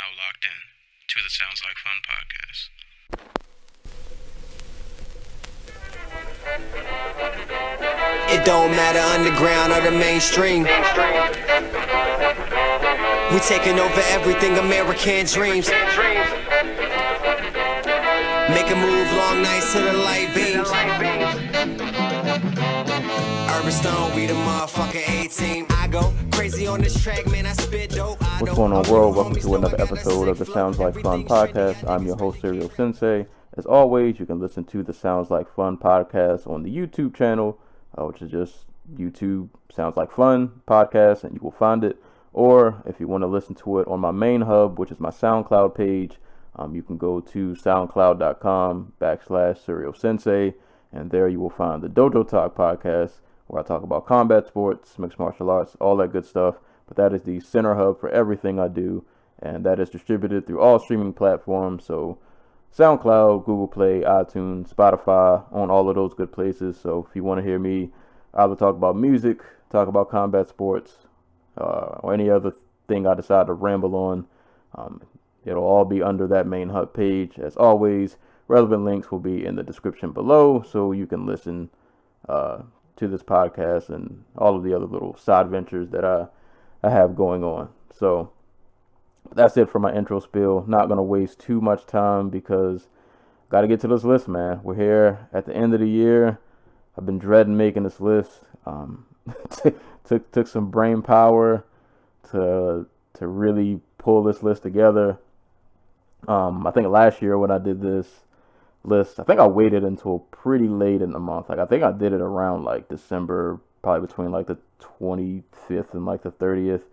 now locked in to the Sounds Like Fun podcast. It don't matter underground or the mainstream. We taking over everything, American dreams. Make a move, long nights to the light beams. Urban Stone, we the motherfucking A-team. I go crazy on this track, man, I spit dope. What's going on, world? Welcome to another episode of the Sounds Like Fun podcast. I'm your host, Cerealsensei. As always, you can listen to the Sounds Like Fun podcast on the YouTube channel, which is just YouTube Sounds Like Fun podcast, and you will find it. Or if you want to listen to it on my main hub, which is my SoundCloud page, you can go to soundcloud.com/Cerealsensei, and there you will find the Dojo Talk podcast, where I talk about combat sports, mixed martial arts, all that good stuff. But that is the center hub for everything I do, and that is distributed through all streaming platforms. So SoundCloud, Google Play, iTunes, Spotify, on all of those good places. So if you want to hear me either talk about music, talk about combat sports, or any other thing I decide to ramble on, it'll all be under that main hub page. As always, relevant links will be in the description below, so you can listen to this podcast and all of the other little side ventures that I have going on. So that's it for my intro spiel. Not going to waste too much time because got to get to this list, man. We're here at the end of the year. I've been dreading making this list. Took some brain power to really pull this list together. I think last year when I did this list, I think I waited until pretty late in the month. Like I think I did it around like December, probably between like the 25th and like the 30th.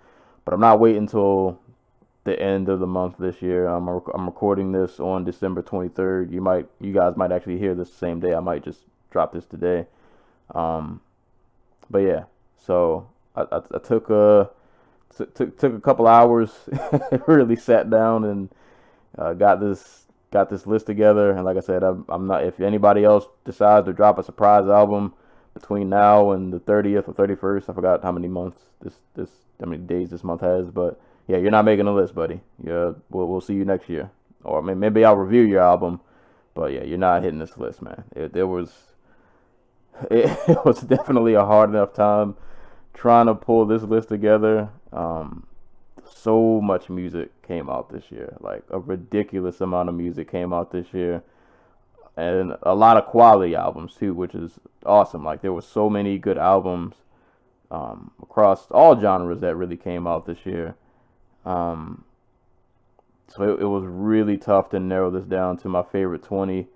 But I'm not waiting until the end of the month this year. I'm recording this on December 23rd. You guys might actually hear this the same day. I might just drop this today. But yeah, so I took a couple hours, really sat down and got this list together. And like I said, I'm not. If anybody else decides to drop a surprise album between now and the 30th or 31st, I forgot how many days this month has, but yeah, you're not making a list, buddy. Yeah, we'll see you next year, or maybe I'll review your album, but yeah, you're not hitting this list, man. It was definitely a hard enough time trying to pull this list together. So much music came out this year, like a ridiculous amount of music came out this year, and a lot of quality albums too, which is awesome. Like there were so many good albums across all genres that really came out this year. So it was really tough to narrow this down to my favorite 20,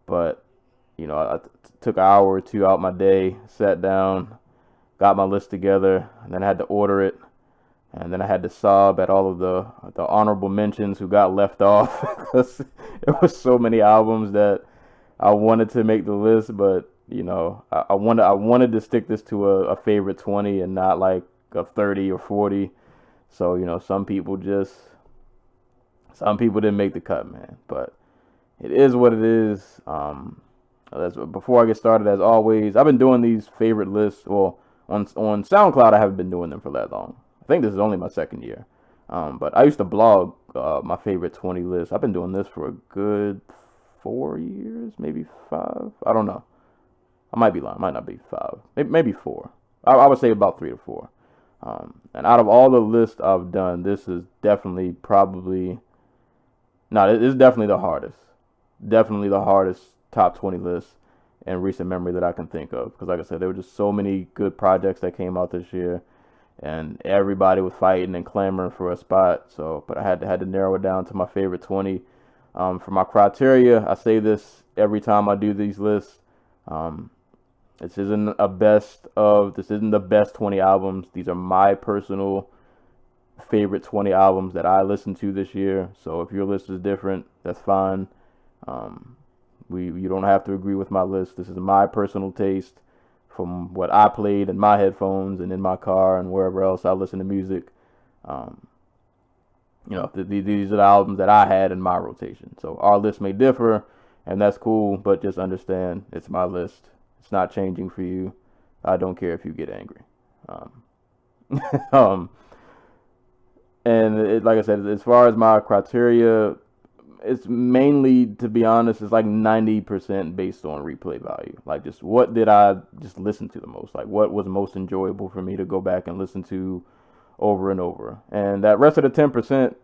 but I took an hour or two out my day, sat down, got my list together, and then I had to order it. And then I had to sob at all of the honorable mentions who got left off because there was so many albums that I wanted to make the list, but I wanted to stick this to a favorite 20 and not like a 30 or 40. So some people didn't make the cut, man. But it is what it is. Before I get started, as always, I've been doing these favorite lists. Well, on SoundCloud, I haven't been doing them for that long. I think this is only my second year. But I used to blog my favorite 20 list. I've been doing this for a good 4 years, maybe 5. I don't know. I might be lying. It might not be 5. Maybe 4. I would say about 3 to 4. And out of all the lists I've done, this is definitely it's definitely the hardest. Definitely the hardest top 20 list in recent memory that I can think of. Because like I said, there were just so many good projects that came out this year. And everybody was fighting and clamoring for a spot. But I had to narrow it down to my favorite 20. For my criteria, I say this every time I do these lists. This isn't the best 20 albums. These are my personal favorite 20 albums that I listened to this year. So if your list is different, that's fine. You don't have to agree with my list. This is my personal taste from what I played in my headphones and in my car and wherever else I listen to music. These are the albums that I had in my rotation. So our list may differ, and that's cool, but just understand it's my list. It's not changing for you. I don't care if you get angry. And like I said, as far as my criteria, it's mainly, to be honest, it's like 90% based on replay value. Like, just what did I just listen to the most? Like, what was most enjoyable for me to go back and listen to over and over? And that rest of the 10%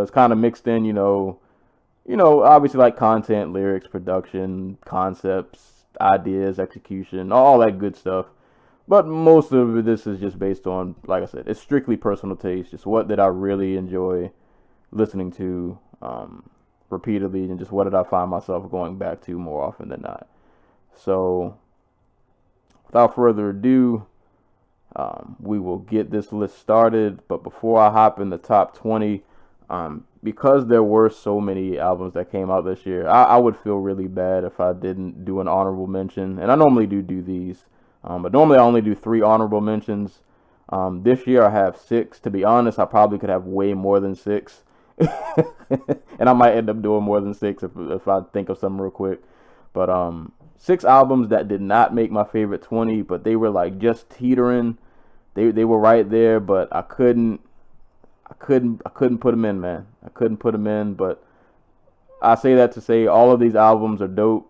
is kind of mixed in, obviously like content, lyrics, production, concepts, ideas, execution, all that good stuff. But most of this is just based on, like I said, it's strictly personal taste. Just what did I really enjoy listening to repeatedly, and just what did I find myself going back to more often than not. So, without further ado, we will get this list started. But before I hop in the top 20, because there were so many albums that came out this year, I would feel really bad if I didn't do an honorable mention. And I normally do these. But normally I only do 3 honorable mentions. This year I have 6. To be honest, I probably could have way more than 6. And I might end up doing more than 6 if I think of something real quick. But 6 albums that did not make my favorite 20, but they were like just teetering. They were right there, but I couldn't put them in, man. I couldn't put them in, but I say that to say all of these albums are dope.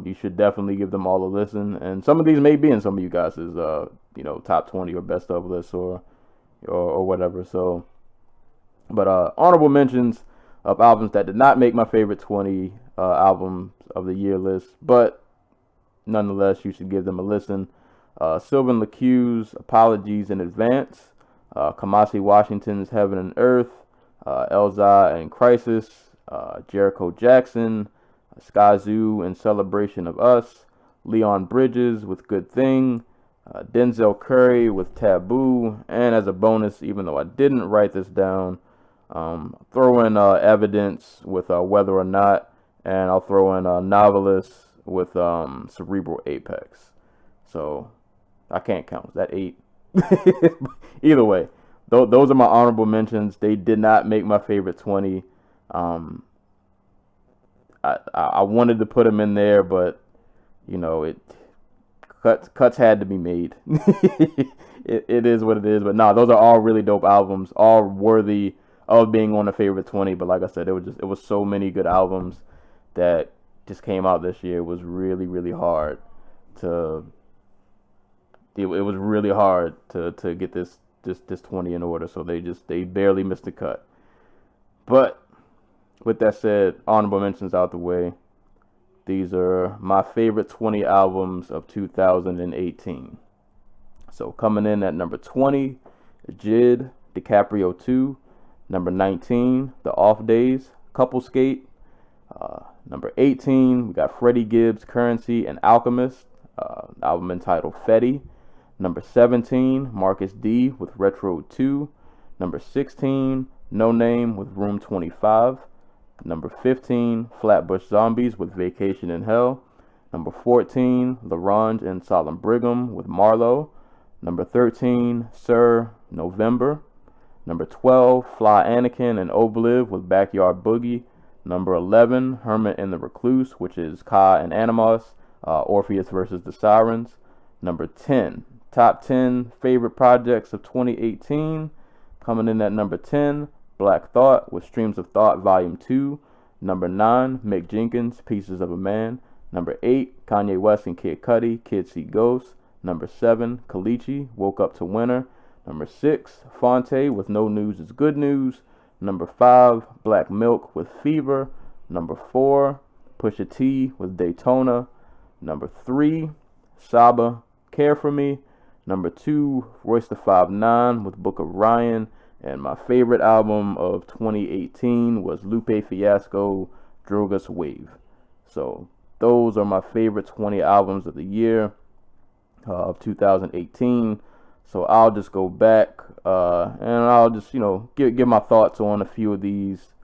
You should definitely give them all a listen, and some of these may be in some of you guys' top 20 or best of lists or whatever. So, but honorable mentions of albums that did not make my favorite 20 albums of the year list, but nonetheless you should give them a listen. Sylvan Recluse, Apologies in Advance, Kamasi Washington's Heaven and Earth, Elzai and Crisis, Jericho Jackson, Skyzoo in Celebration of Us, Leon Bridges with Good Thing, Denzel Curry with Taboo, and as a bonus, even though I didn't write this down, throw in Evidence with Whether or Not, and I'll throw in Novelist with Cerebral Apex. So I can't count. Is that 8? Either way, those are my honorable mentions. They did not make my favorite 20. I wanted to put them in there, but cuts had to be made. it is what it is. But no, those are all really dope albums, all worthy of being on the favorite 20. But like I said, it was so many good albums that just came out this year. It was really, really hard to. It was really hard to get this 20 in order. So they barely missed the cut. But with that said, honorable mentions out the way. These are my favorite 20 albums of 2018. So coming in at number 20, Jid, DiCaprio 2. Number 19, The Off Days, Couple Skate. Number 18, we got Freddie Gibbs, Currensy, and Alchemist. Album entitled Fetti. Number 17, Marcus D with Retro 2. Number 16, Noname with Room 25. Number 15, Flatbush Zombies with Vacation in Hell. Number 14, LaRange and Solemn Brigham with Marlowe. Number 13, Sir, November. Number 12, Fly Anakin and Ohbliv with Backyard Boogie. Number 11, Hermit and the Recluse, which is Ka and Animos, Orpheous versus the Sirens. Number 10, top 10 favorite projects of 2018. Coming in at number 10, Black Thought with Streams of Thought Volume 2. Number 9, Mick Jenkins, Pieces of a Man. Number 8, Kanye West and Kid Cudi, Kids See Ghosts. Number 7, Kelechi, Woke Up to Winter. Number 6, Phonte with No News is Good News. Number 5, Black Milk with Fever. Number 4, Pusha T with Daytona. Number 3, Saba, Care For Me. Number 2, Royce the 5'9" with Book of Ryan. And my favorite album of 2018 was Lupe Fiasco, Drogas Wave. So those are my favorite 20 albums of the year of 2018. So I'll just go back and I'll just, give my thoughts on a few of these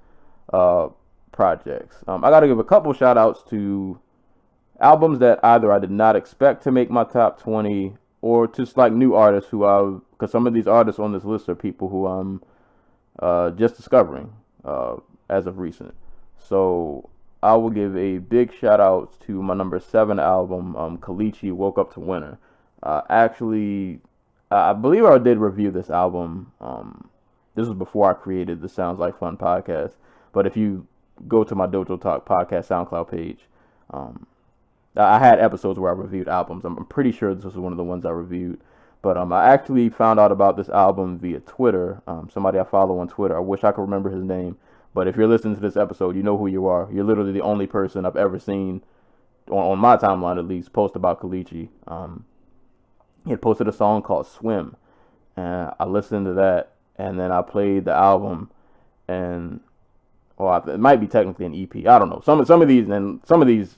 projects. I got to give a couple shout outs to albums that either I did not expect to make my top 20 or just like new artists because some of these artists on this list are people who I'm just discovering as of recent. So I will give a big shout out to my number 7 album, Kelechi, Woke Up to Winter. Actually, I believe I did review this album this was before I created the Sounds Like Fun podcast. But if you go to my Dojo Talk podcast SoundCloud page, I had episodes where I reviewed albums. I'm pretty sure this was one of the ones I reviewed. But I actually found out about this album via Twitter. Somebody I follow on Twitter. I wish I could remember his name. But if you're listening to this episode, you know who you are. You're literally the only person I've ever seen, on my timeline at least, post about Kelechi. He had posted a song called Swim. And I listened to that. And then I played the album. And, it might be technically an EP. I don't know. Some of these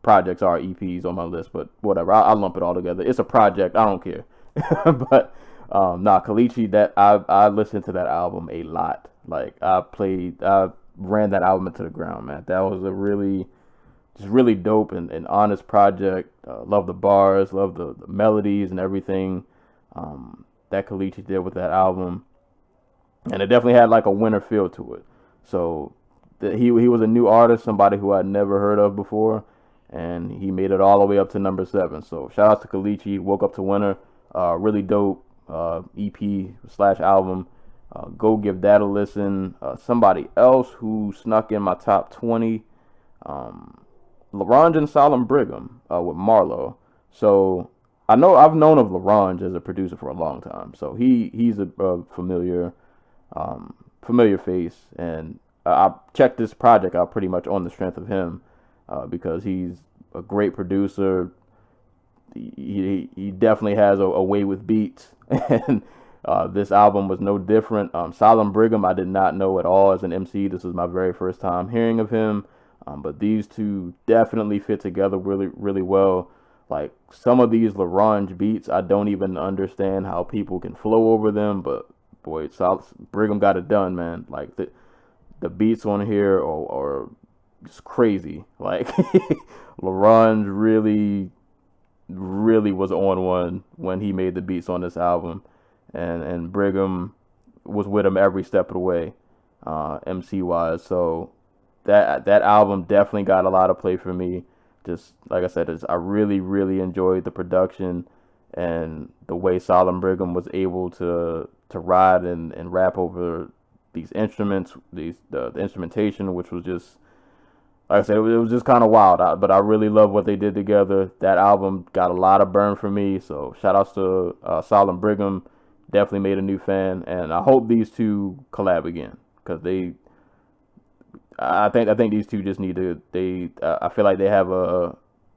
projects are EPs on my list. But whatever. I'll lump it all together. It's a project. I don't care. But Kelechi, that I listened to that album a lot. Like I ran that album into the ground, man. That was a really dope and honest project. Love the bars, love the melodies and everything that Kelechi did with that album, and it definitely had like a winter feel to it. So he was a new artist, somebody who I'd never heard of before, and he made it all the way up to number 7. So shout out to Kelechi. Woke Up to Winter. Really dope EP/album. Go give that a listen. Somebody else who snuck in my top 20, LaRange and Solemn Brigham with Marlowe. So I've known of LaRange as a producer for a long time. So he's a familiar face, and I checked this project out pretty much on the strength of him because he's a great producer. He definitely has a way with beats, and this album was no different. Solemn Brigham, I did not know at all as an MC. This was my very first time hearing of him, but these two definitely fit together really, really well. Like some of these LaRange beats, I don't even understand how people can flow over them, but boy, Brigham got it done, man. Like the beats on here are just crazy. Like LaRange really was on one when he made the beats on this album, and Brigham was with him every step of the way, MC wise. So that album definitely got a lot of play for me. Just like I said, I really enjoyed the production and the way Solemn Brigham was able to ride and rap over these instruments, the instrumentation, which was just, like I said, it was just kind of wild, but I really love what they did together. That album got a lot of burn for me, so shout outs to Solemn Brigham. Definitely made a new fan, and I hope these two collab again, because I think these two just need to. I feel like they have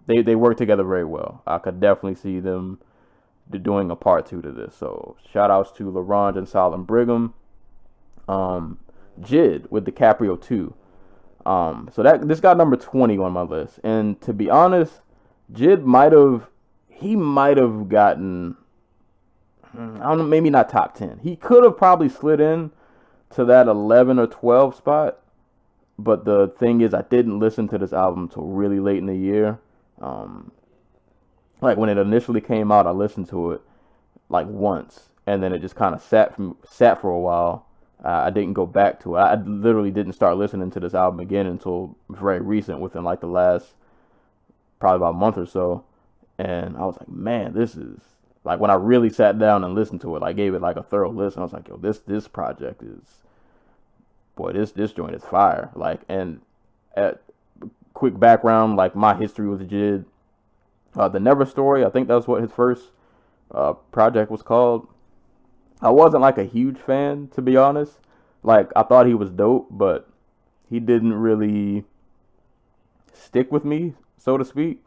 they work together very well. I could definitely see them doing a part 2 to this. So shout outs to LaRange and Solemn Brigham. Jid with DiCaprio 2. So this got number 20 on my list, and to be honest, Jid might have gotten, I don't know, maybe not top 10. He could have probably slid in to that 11 or 12 spot, but the thing is, I didn't listen to this album until really late in the year. Like when it initially came out, I listened to it like once, and then it just kind of sat for a while. I didn't go back to it. I literally didn't start listening to this album again until very recent, within like the last probably about a month or so. And I was like, man, this is like, when I really sat down and listened to it, I gave it like a thorough listen. I was like, yo, this project is, boy, this joint is fire. Like, and at quick background, like my history with Jid, The Never Story, I think that's what his first project was called. I wasn't like a huge fan, to be honest. Like, I thought he was dope, but he didn't really stick with me, so to speak.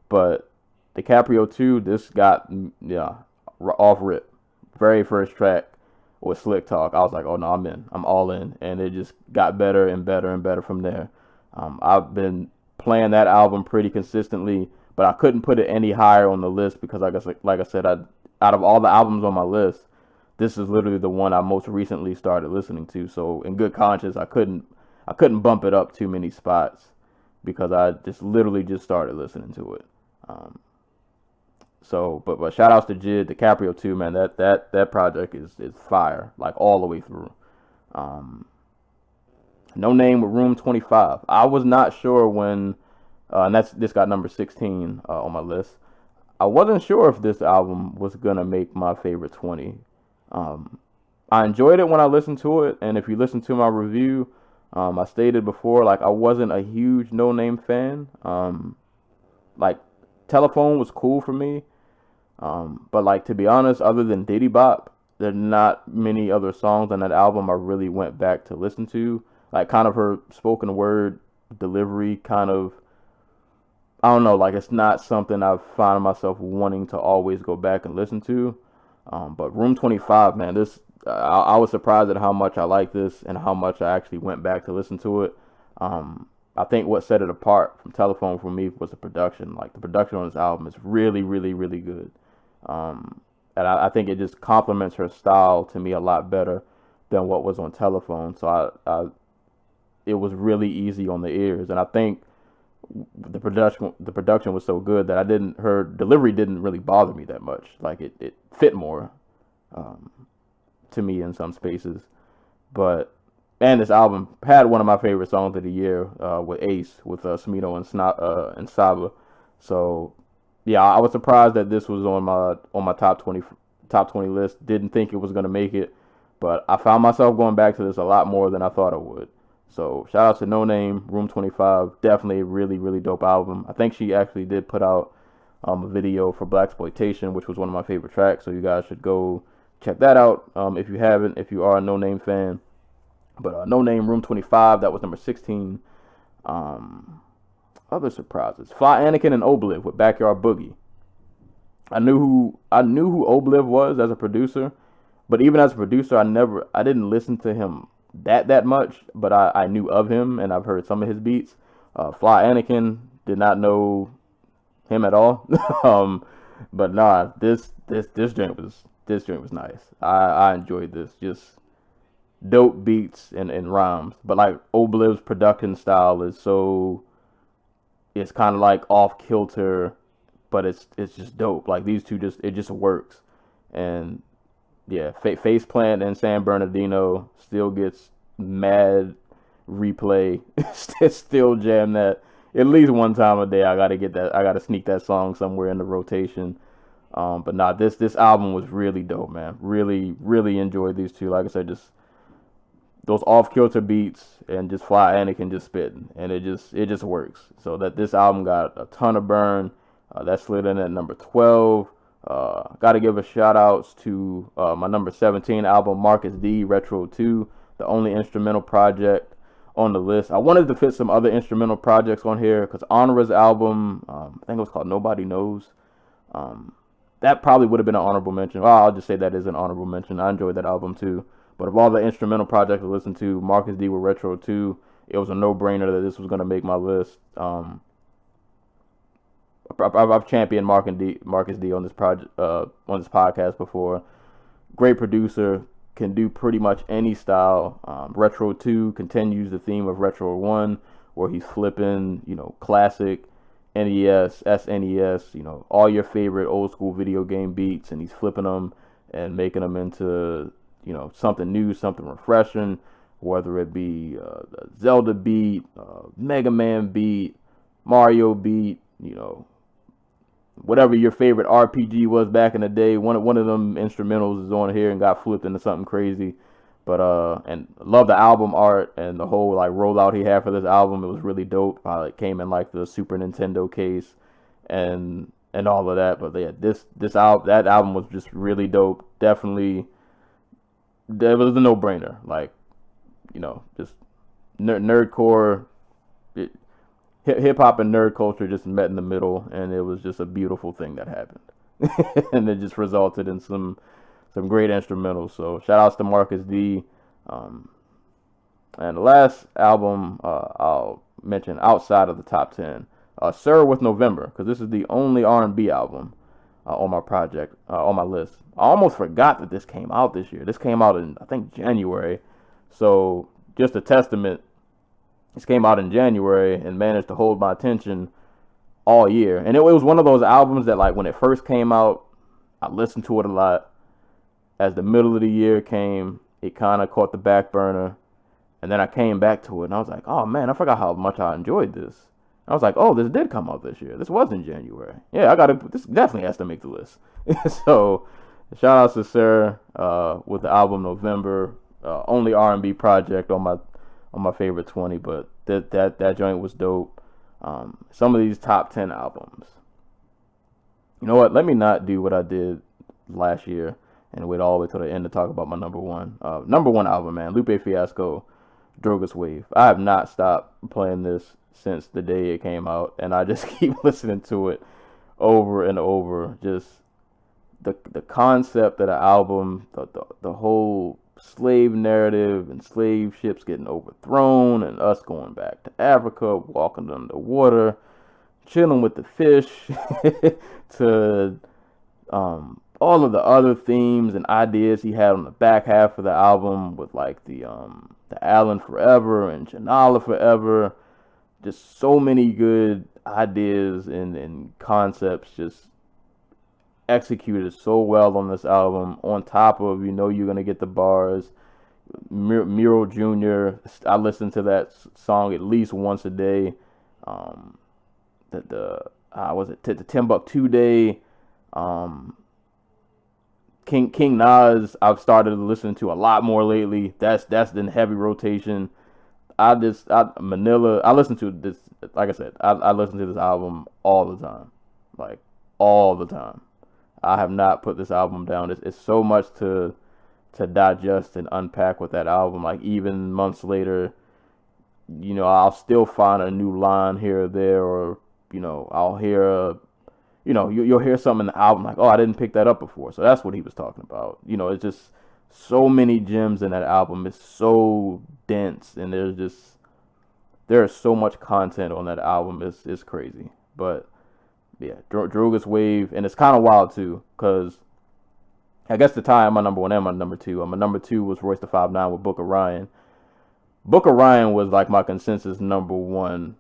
But DiCaprio 2, this got, off rip. Very first track was Slick Talk. I was like, oh no, I'm in. I'm all in. And it just got better and better and better from there. I've been playing that album pretty consistently, but I couldn't put it any higher on the list because, like I said, out of all the albums on my list, this is literally the one I most recently started listening to. So in good conscience, I couldn't bump it up too many spots because I just literally just started listening to it. But shout outs to Jid, DiCaprio 2, man. That project is fire, like all the way through. Noname with Room 25. I was not sure when, and this got number 16 on my list. I wasn't sure if this album was gonna make my favorite 20. I enjoyed it when I listened to it, and if you listen to my review, I stated before, like, I wasn't a huge Noname fan. Like, Telephone was cool for me, but, like, to be honest, other than Diddy Bop, there are not many other songs on that album I really went back to listen to. Like, kind of her spoken word delivery, kind of, I don't know, like, it's not something I've found myself wanting to always go back and listen to. But Room 25, man, I was surprised at how much I like this and how much I actually went back to listen to it. I think what set it apart from Telephone for me was the production. Like, the production on this album is really, really, really good. And I think it just complements her style to me a lot better than what was on Telephone. So it was really easy on the ears, and I think the production was so good that her delivery didn't really bother me that much. Like, it fit more to me in some spaces. And this album had one of my favorite songs of the year with Ace, with Smino and Saba. So yeah, I was surprised that this was on my top 20 list. Didn't think it was gonna make it, but I found myself going back to this a lot more than I thought I would. So shout out to Noname, Room 25, definitely a really, really dope album. I think she actually did put out a video for Blaxploitation, which was one of my favorite tracks. So you guys should go check that out if you haven't, if you are a Noname fan. But Noname, Room 25, that was number 16. Other surprises: Fly Anakin and Ohbliv with Backyard Boogie. I knew who Ohbliv was as a producer, but even as a producer, I didn't listen to him that much, but I knew of him and I've heard some of his beats. Fly Anakin, did not know him at all. But nah, this joint was nice. I enjoyed this. Just dope beats and rhymes. But like, Ohbliv's production style is it's kind of like off kilter, but it's just dope. Like, these two it just works. And yeah, Faceplant and San Bernardino still gets mad replay. Still jam that at least one time a day. I gotta sneak that song somewhere in the rotation. But nah, this album was really dope, man. Really, really enjoyed these two. Like I said, just those off kilter beats and just Fly Anakin just spitting, and it just works. So that this album got a ton of burn. That slid in at number 12. Got to give a shout outs to my number 17 album, Marcus D, Retro 2, the only instrumental project on the list. I wanted to fit some other instrumental projects on here because Honora's album, I think it was called Nobody Knows. That probably would have been an honorable mention. Well, I'll just say that is an honorable mention. I enjoyed that album too. But of all the instrumental projects I listened to, Marcus D with Retro 2, it was a no-brainer that this was going to make my list. I've championed Marcus D on this podcast before. Great producer, can do pretty much any style. Retro 2 continues the theme of Retro 1, where he's flipping, classic NES, SNES, all your favorite old school video game beats, and he's flipping them and making them into, something new, something refreshing, whether it be a Zelda beat, Mega Man beat, Mario beat, whatever your favorite RPG was back in the day. One of them instrumentals is on here and got flipped into something crazy. But and love the album art and the whole like rollout he had for this album. It was really dope. It came in like the Super Nintendo case and all of that. But yeah, that album was just really dope. Definitely, it was a no-brainer. Like, just nerdcore. Hip hop and nerd culture just met in the middle, and it was just a beautiful thing that happened. And it just resulted in some great instrumentals. So shout outs to Marcus D. And the last album I'll mention outside of the top 10, Sir with November, because this is the only R&B album on my project, on my list. I almost forgot that this came out this year. This came out in, I think, January. So just a testament. This came out in January and managed to hold my attention all year. And it was one of those albums that, like, when it first came out, I listened to it a lot. As the middle of the year came, it kind of caught the back burner. And then I came back to it, and I was like, oh, man, I forgot how much I enjoyed this. I was like, oh, this did come out this year. This was in January. Yeah, this definitely has to make the list. So Shout out to Sarah with the album November. Only R&B project on my favorite 20, but that joint was dope. Some of these top 10 albums. You know what? Let me not do what I did last year and wait all the way till the end to talk about my number one. Number one album, man. Lupe Fiasco, Drogas Wave. I have not stopped playing this since the day it came out, and I just keep listening to it over and over. Just the concept of the album, the whole slave narrative and slave ships getting overthrown and us going back to Africa, walking underwater, chilling with the fish, to all of the other themes and ideas he had on the back half of the album with like the Allen Forever and Janala Forever. Just so many good ideas and concepts just executed so well on this album. On top of, you're going to get the bars. Miro Jr., I listen to that song at least once a day. The Timbuktu Day. King Nas, I've started listening to a lot more lately. That's in heavy rotation. Manila, I listen to this, like I said, I listen to this album all the time. Like, all the time. I have not put this album down. It's so much to digest and unpack with that album. Like, even months later, I'll still find a new line here or there, or, I'll hear you'll hear something in the album like, oh, I didn't pick that up before. So that's what he was talking about. It's just so many gems in that album. It's so dense, and there is so much content on that album. It's crazy. But yeah, Drogas Wave, and it's kind of wild too, because I guess the time my number one and my number two. My number two was Royce the 5'9" with Book of Ryan. Book of Ryan was like my consensus number one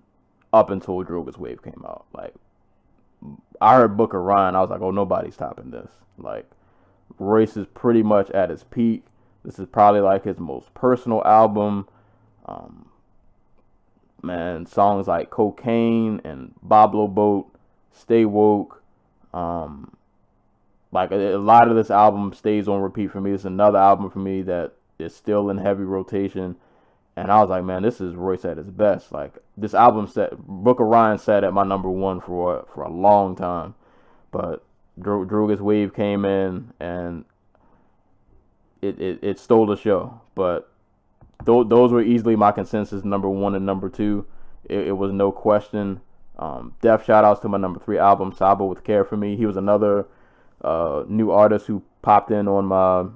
up until Drogas Wave came out. Like, I heard Book of Ryan, I was like, oh, nobody's topping this. Like, Royce is pretty much at his peak. This is probably like his most personal album. Man, songs like Cocaine and Boblo Boat, Stay Woke. Like, a lot of this album stays on repeat for me. It's another album for me that is still in heavy rotation. And I was like, man, this is Royce at his best. Like, this album Book of Ryan sat at my number one for a long time. But Drogas Wave came in and it stole the show. But those were easily my consensus number one and number two. It was no question. Def shout outs to my number three album, Saba with Care For Me. He was another new artist who popped in on my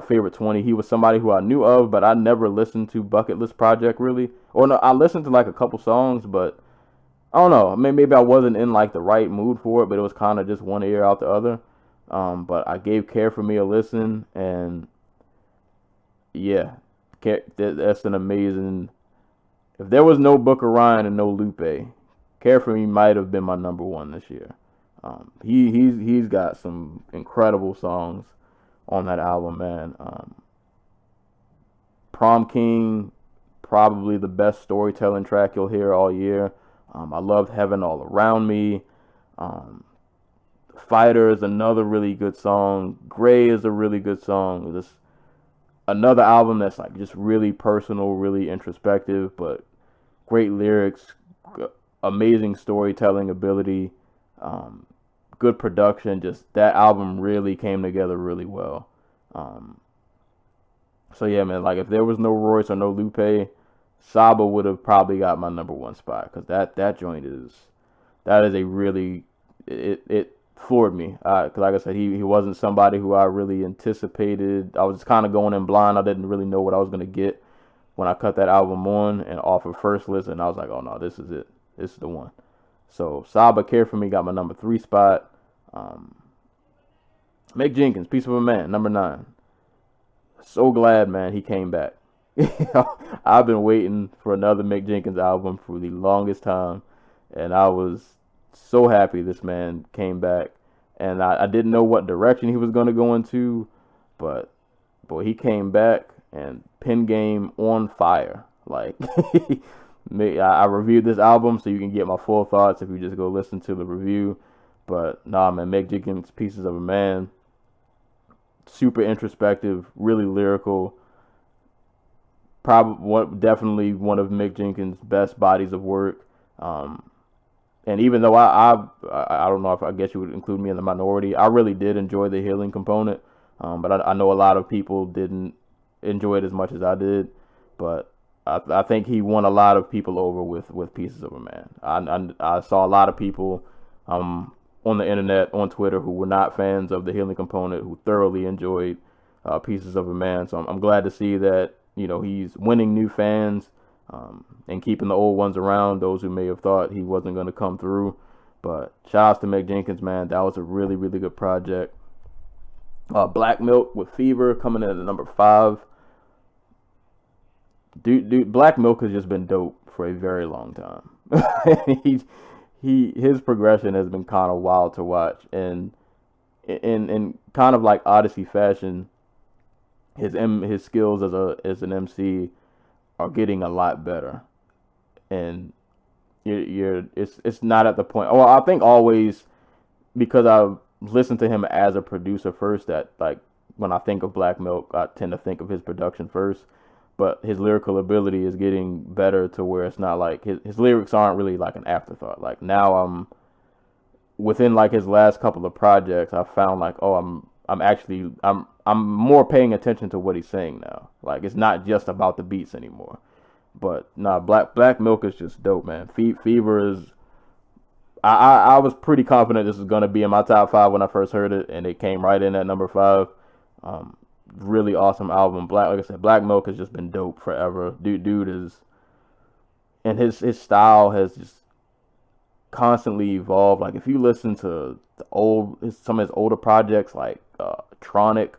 favorite 20. He was somebody who I knew of, but I never listened to Bucket List Project really. Or no, I listened to like a couple songs, but I don't know. I mean, maybe I wasn't in like the right mood for it, but it was kind of just one ear out the other. But I gave Care For Me a listen, and yeah, that's an amazing. If there was no Book of Ryan and no Lupe, Care For Me might have been my number one this year. He's got some incredible songs on that album, man. Prom King, probably the best storytelling track you'll hear all year. I loved Heaven All Around Me. Fighter is another really good song. Gray is a really good song. This another album that's like just really personal, really introspective, but great lyrics, amazing storytelling ability, good production. Just that album really came together really well. So yeah, man, like if there was no Royce or no Lupe, Saba would have probably got my number one spot, because that joint is a really it floored me. Cause like I said, he wasn't somebody who I really anticipated. I was just kind of going in blind. I didn't really know what I was gonna get when I cut that album on, and off of first listen, I was like, oh no, this is it. This is the one. So Saba, Care For Me got my number 3 spot. Mick Jenkins, Piece of a Man, number 9. So glad, man, he came back. I've been waiting for another Mick Jenkins album for the longest time, and I was so happy this man came back. And I didn't know what direction he was going to go into, but boy, he came back, and Pen Game on fire. Like, I reviewed this album, so you can get my full thoughts if you just go listen to the review. But nah, man, Mick Jenkins, Pieces of a Man, super introspective, really lyrical. Definitely one of Mick Jenkins' best bodies of work. And even though I don't know if I guess you would include me in the minority, I really did enjoy the healing component. But I know a lot of people didn't enjoy it as much as I did. But I think he won a lot of people over with Pieces of a Man. I saw a lot of people on the internet, on Twitter, who were not fans of the healing component, who thoroughly enjoyed Pieces of a Man. So I'm glad to see that, he's winning new fans. And keeping the old ones around, those who may have thought he wasn't going to come through. But shout outs to Mick Jenkins, man. That was a really, really good project. Black Milk with Fever coming in at number 5. Dude, Black Milk has just been dope for a very long time. His progression has been kind of wild to watch, and in kind of like Odyssey fashion, his skills as an MC are getting a lot better, and it's not at the point. Well, I think always, because I've listened to him as a producer first, that like when I think of Black Milk, I tend to think of his production first. But his lyrical ability is getting better to where it's not like his lyrics aren't really like an afterthought. Like now I'm within like his last couple of projects, I found like, I'm more paying attention to what he's saying now. Like it's not just about the beats anymore. But nah, Black Milk is just dope, man. Fever is. I was pretty confident this was gonna be in my top 5 when I first heard it, and it came right in at number 5. Really awesome album. Like I said, Black Milk has just been dope forever. Dude is, and his style has just constantly evolved. Like if you listen to some of his older projects, like Tronic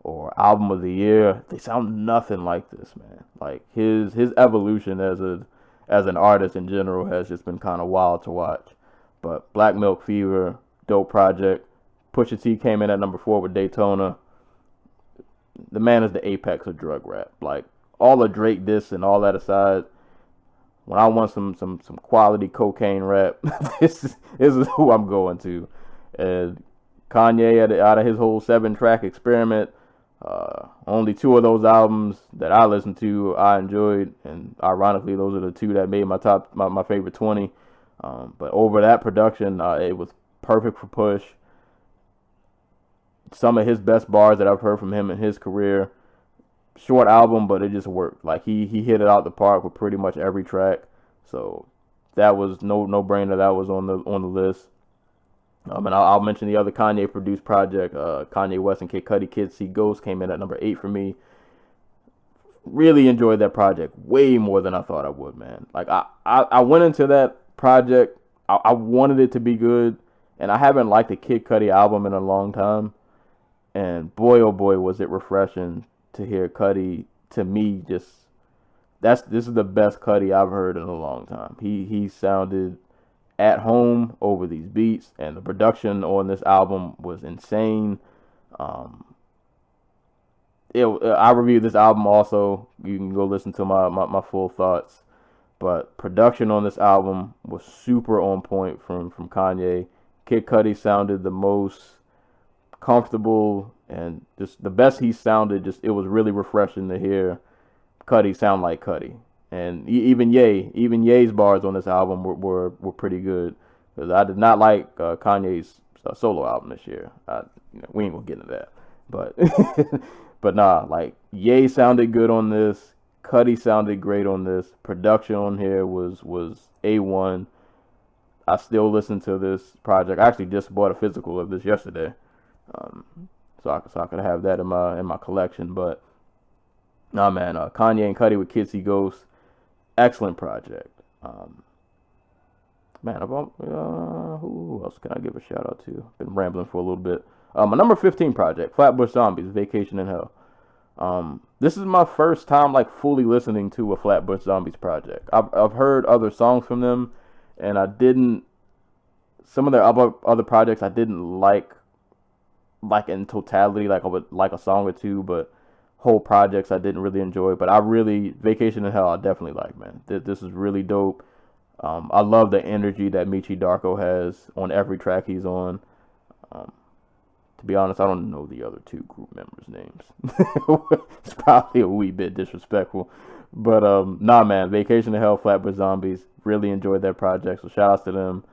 or Album of the Year, they sound nothing like this, man. Like his evolution as an artist in general has just been kind of wild to watch. But Black Milk Fever, dope project. Pusha T came in at number 4 with Daytona. The man is the apex of drug rap. Like all the Drake diss and all that aside, when I want some quality cocaine rap, this is who I'm going to. And Kanye, out of his whole 7-track experiment, only 2 of those albums that I listened to I enjoyed, and ironically those are the 2 that made my favorite 20. But over that production, it was perfect for Push. Some of his best bars that I've heard from him in his career. Short album, but it just worked. Like he hit it out the park with pretty much every track. So that was no brainer. That was on the list. And I'll mention the other Kanye produced project. Kanye West and Kid Cudi, Kids See Ghosts, came in at number 8 for me. Really enjoyed that project way more than I thought I would, man. Like I went into that project. I wanted it to be good, and I haven't liked a Kid Cudi album in a long time. And boy, oh boy, was it refreshing to hear Cudi. To me, this is the best Cudi I've heard in a long time. He sounded at home over these beats, and the production on this album was insane. I reviewed this album also. You can go listen to my full thoughts. But production on this album was super on point from Kanye. Kid Cudi sounded the most comfortable and just the best he sounded. Just it was really refreshing to hear Cudi sound like Cudi. And even Ye's bars on this album were pretty good, because I did not like Kanye's solo album this year. We ain't gonna get into that, but but nah, like Ye sounded good on this. Cudi sounded great on this. Production on here was A1. I still listen to this project. I actually just bought a physical of this yesterday, so I could have that in my collection. But nah, man, Kanye and Cudi with Kids See Ghosts, excellent project. Man, who else can I give a shout out to? Been rambling for a little bit. My number 15 project, Flatbush Zombies, Vacation in Hell. This is my first time like fully listening to a Flatbush Zombies project. I've heard other songs from them, and I didn't. Some of their other projects I didn't like in totality. Like I would like a song or two, but whole projects I didn't really enjoy. But Vacation in Hell I definitely like, man. This is really dope. I love the energy that Michi Darko has on every track he's on. To be honest, I don't know the other two group members' names. It's probably a wee bit disrespectful. But, nah, man, Vacation to Hell, Flatbush Zombies, really enjoyed that project, so shout outs to them.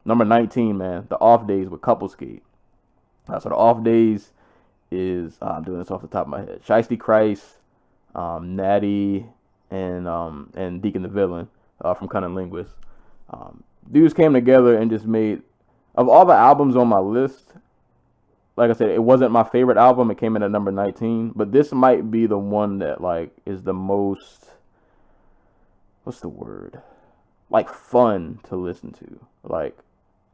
Number 19, man, The Off Days with Couple Skate. So The Off Days is, I'm doing this off the top of my head, Shiesty Christ, Natty, and Deacon the Villain from Cunning Linguist. Dudes came together and just made, of all the albums on my list, like I said, it wasn't my favorite album. It came in at number 19, but this might be the one that like is the most, what's the word? Like fun to listen to. Like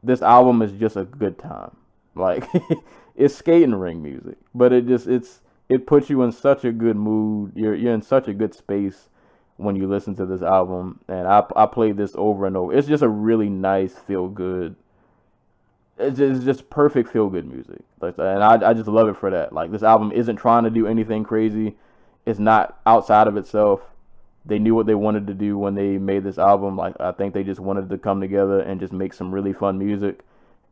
this album is just a good time. Like it's skating ring music, but it puts you in such a good mood. You're in such a good space when you listen to this album, and I played this over and over. It's just a really nice, feel good. It's just perfect feel good music. Like, and I just love it for that. Like this album isn't trying to do anything crazy. It's not outside of itself. They knew what they wanted to do when they made this album. Like I think they just wanted to come together and just make some really fun music.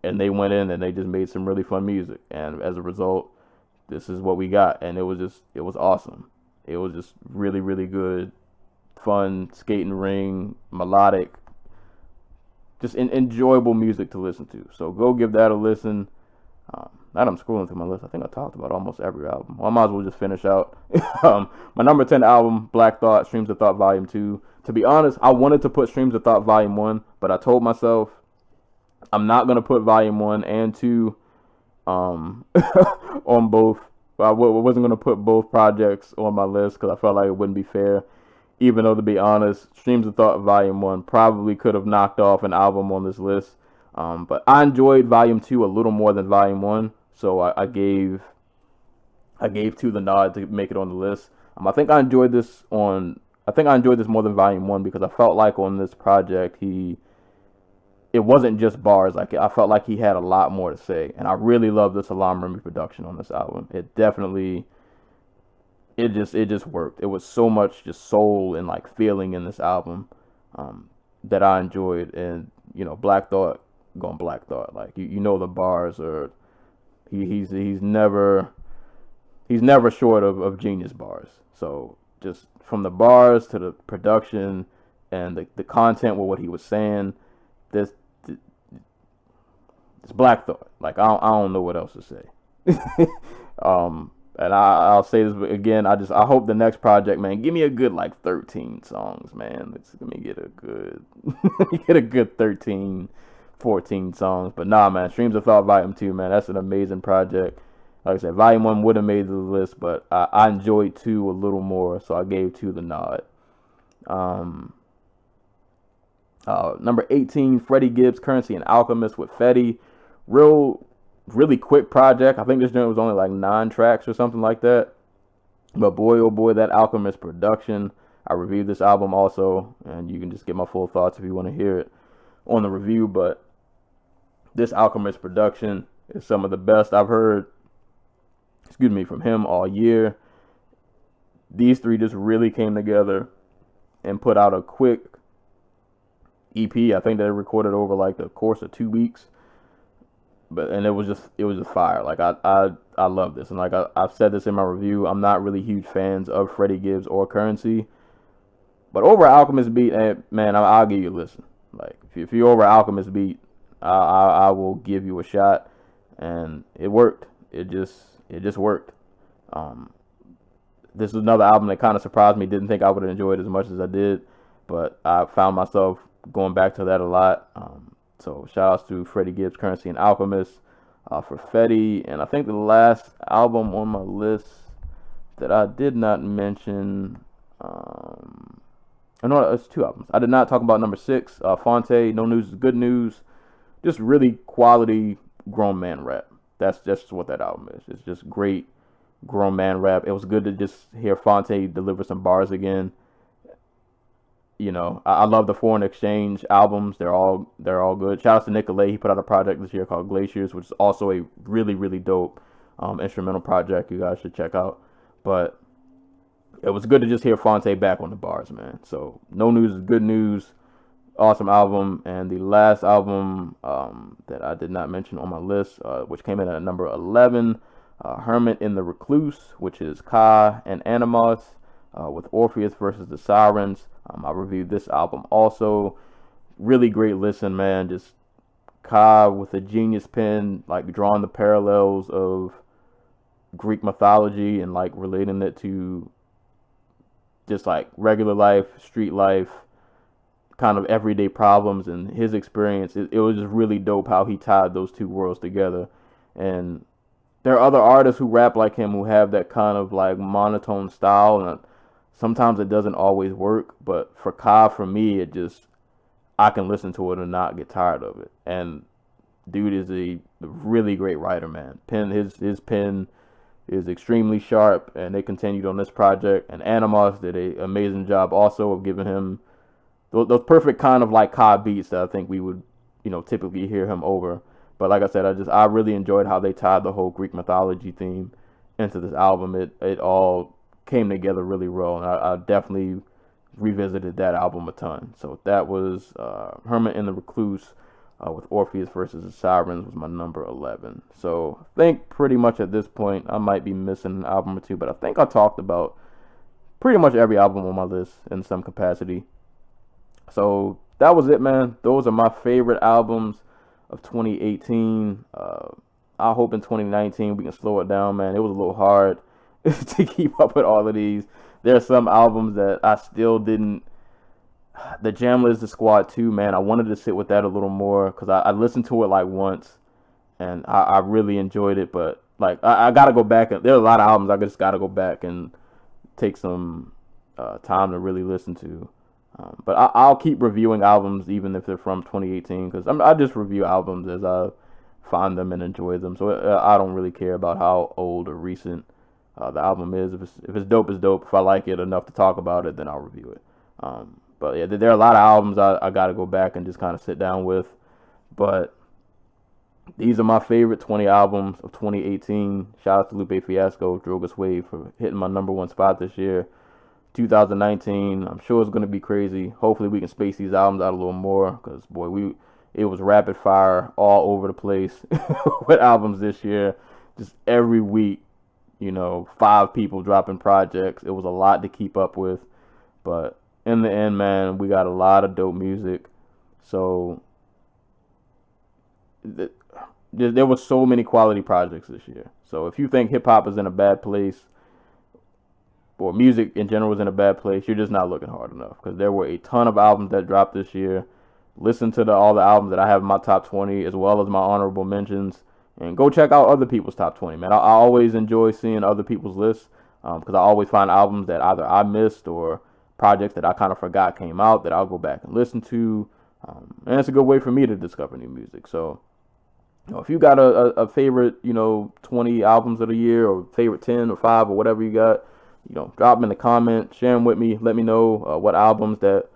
And they went in and they just made some really fun music. And as a result, this is what we got. And it was awesome. It was just really, really good, fun, skating ring, melodic, just enjoyable music to listen to. So go give that a listen. Now I'm scrolling through my list. I think I talked about almost every album. Well, I might as well just finish out. My number 10 album, Black Thought, Streams of Thought Volume 2. To be honest, I wanted to put Streams of Thought Volume 1, but I told myself I'm not going to put Volume 1 and 2 on both. I wasn't going to put both projects on my list because I felt like it wouldn't be fair. Even though, to be honest, Streams of Thought Volume 1 probably could have knocked off an album on this list. But I enjoyed Volume 2 a little more than Volume 1. So I gave 2 the nod to make it on the list. I think I enjoyed this more than Volume 1 because I felt like on this project, it wasn't just bars. Like I felt like he had a lot more to say. And I really love the Solemn Remy production on this album. It definitely... It just worked. It was so much just soul and like feeling in this album that I enjoyed. And Black Thought going Black Thought. Like you know the bars are he's never short of genius bars. So just from the bars to the production and the content with what he was saying, this Black Thought. Like I don't know what else to say. And I'll say this again. I hope the next project, man, give me a good like 13 songs, man. Let me get a good 13, 14 songs. But nah, man, Streams of Thought Volume 2, man, that's an amazing project. Like I said, Volume 1 would have made the list, but I enjoyed 2 a little more, so I gave 2 the nod. Number 18, Freddie, Gibbs, Currensy, and Alchemist with Fetti. Really quick project. I think this joint was only like 9 tracks or something like that. But boy, oh boy, that Alchemist production. I reviewed this album also, and you can just get my full thoughts if you want to hear it on the review. But this Alchemist production is some of the best I've heard, from him all year. These 3 just really came together and put out a quick EP. I think they recorded over like the course of 2 weeks. And it was just fire. Like I love this, and like I've said this in my review, I'm not really huge fans of Freddie Gibbs or Currensy, but over Alchemist beat, man, I'll give you a listen. Like if you're over Alchemist beat, I will give you a shot, and it worked. It just worked. This is another album that kind of surprised me. Didn't think I would enjoy it as much as I did, but I found myself going back to that a lot. So shout outs to Freddie, Gibbs, Currensy, and Alchemist for Fetti. And I think the last album on my list that I did not mention, no, it's 2 albums. I did not talk about number 6, Phonte, No News is Good News. Just really quality grown man rap. That's just what that album is. It's just great grown man rap. It was good to just hear Phonte deliver some bars again. I love the Foreign Exchange albums. They're all good. Shout out to Nicolay. He put out a project this year called Glaciers, which is also a really, really dope instrumental project you guys should check out. But it was good to just hear Phonte back on the bars, man. So No News is Good News. Awesome album. And the last album that I did not mention on my list, which came in at number 11, Hermit in the Recluse, which is Ka and Animos, with Orpheous versus the Sirens. I reviewed this album also. Really great listen, man. Just Ka with a genius pen, like drawing the parallels of Greek mythology and like relating it to just like regular life, street life, kind of everyday problems and his experience. It was just really dope how he tied those two worlds together. And there are other artists who rap like him who have that kind of like monotone style, and sometimes it doesn't always work. But for Ka, for me, it just, I can listen to it and not get tired of it. And dude is a really great writer, man. His pen is extremely sharp, and they continued on this project. And Animos did an amazing job also of giving him those perfect kind of like Ka beats that I think we would, typically hear him over. But like I said, I really enjoyed how they tied the whole Greek mythology theme into this album. It all came together really well, and I definitely revisited that album a ton. So that was Hermit in the Recluse with Orpheous versus the Sirens was my number 11. So I think pretty much at this point I might be missing an album or two, but I think I talked about pretty much every album on my list in some capacity. So that was it, man. Those are my favorite albums of 2018. I hope in 2019 we can slow it down, man. It was a little hard to keep up with all of these. There are some albums that I still didn't. The Jamla is the Squad 2, man. I wanted to sit with that a little more because I listened to it like once and I really enjoyed it. But like I got to go back. And there are a lot of albums I just got to go back and take some time to really listen to. But I'll keep reviewing albums even if they're from 2018 because I just review albums as I find them and enjoy them. So I don't really care about how old or recent the album is. If it's dope, it's dope. If I like it enough to talk about it, then I'll review it. But yeah, there are a lot of albums I got to go back and just kind of sit down with. But these are my favorite 20 albums of 2018. Shout out to Lupe, Fiasco, Drogas Wave for hitting my number one spot this year. 2019, I'm sure it's going to be crazy. Hopefully we can space these albums out a little more because, boy, it was rapid fire all over the place with albums this year. Just every week, 5 people dropping projects. It was a lot to keep up with. But in the end, man, we got a lot of dope music. So there were so many quality projects this year. So if you think hip-hop is in a bad place, or music in general is in a bad place, you're just not looking hard enough. Because there were a ton of albums that dropped this year. Listen to all the albums that I have in my top 20, as well as my honorable mentions. And go check out other people's top 20, man. I always enjoy seeing other people's lists. Because I always find albums that either I missed or projects that I kind of forgot came out that I'll go back and listen to. And it's a good way for me to discover new music. So, if you got a favorite, 20 albums of the year, or favorite 10 or 5 or whatever you got, drop them in the comments, share them with me. Let me know what albums that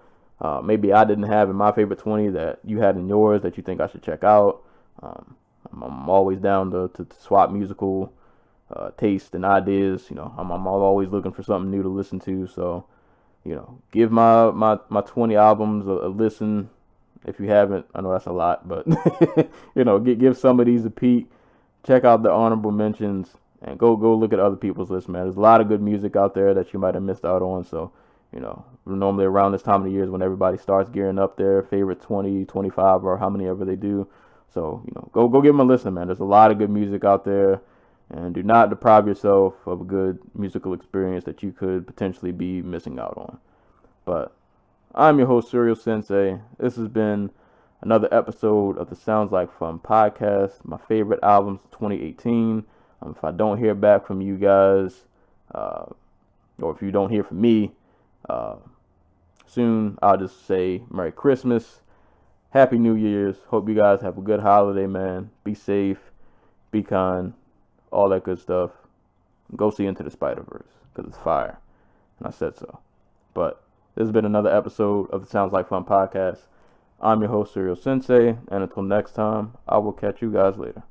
maybe I didn't have in my favorite 20 that you had in yours that you think I should check out. I'm always down to swap musical taste and ideas. I'm always looking for something new to listen to. So, give my 20 albums a listen if you haven't. I know that's a lot, but give some of these a peek. Check out the honorable mentions. And go look at other people's lists, man. There's a lot of good music out there that you might have missed out on. So, normally around this time of the year is when everybody starts gearing up their favorite 20, 25, or how many ever they do. So, go give them a listen, man. There's a lot of good music out there. And do not deprive yourself of a good musical experience that you could potentially be missing out on. But I'm your host, Cerealsensei. This has been another episode of the Sounds Like Fun podcast. My favorite albums of 2018. If I don't hear back from you guys, or if you don't hear from me soon, I'll just say Merry Christmas, Happy New Year's. Hope you guys have a good holiday, man. Be safe, be kind, all that good stuff. Go see Into the Spider-Verse, because it's fire. And I said so. But this has been another episode of the Sounds Like Fun podcast. I'm your host, Cerealsensei, and until next time, I will catch you guys later.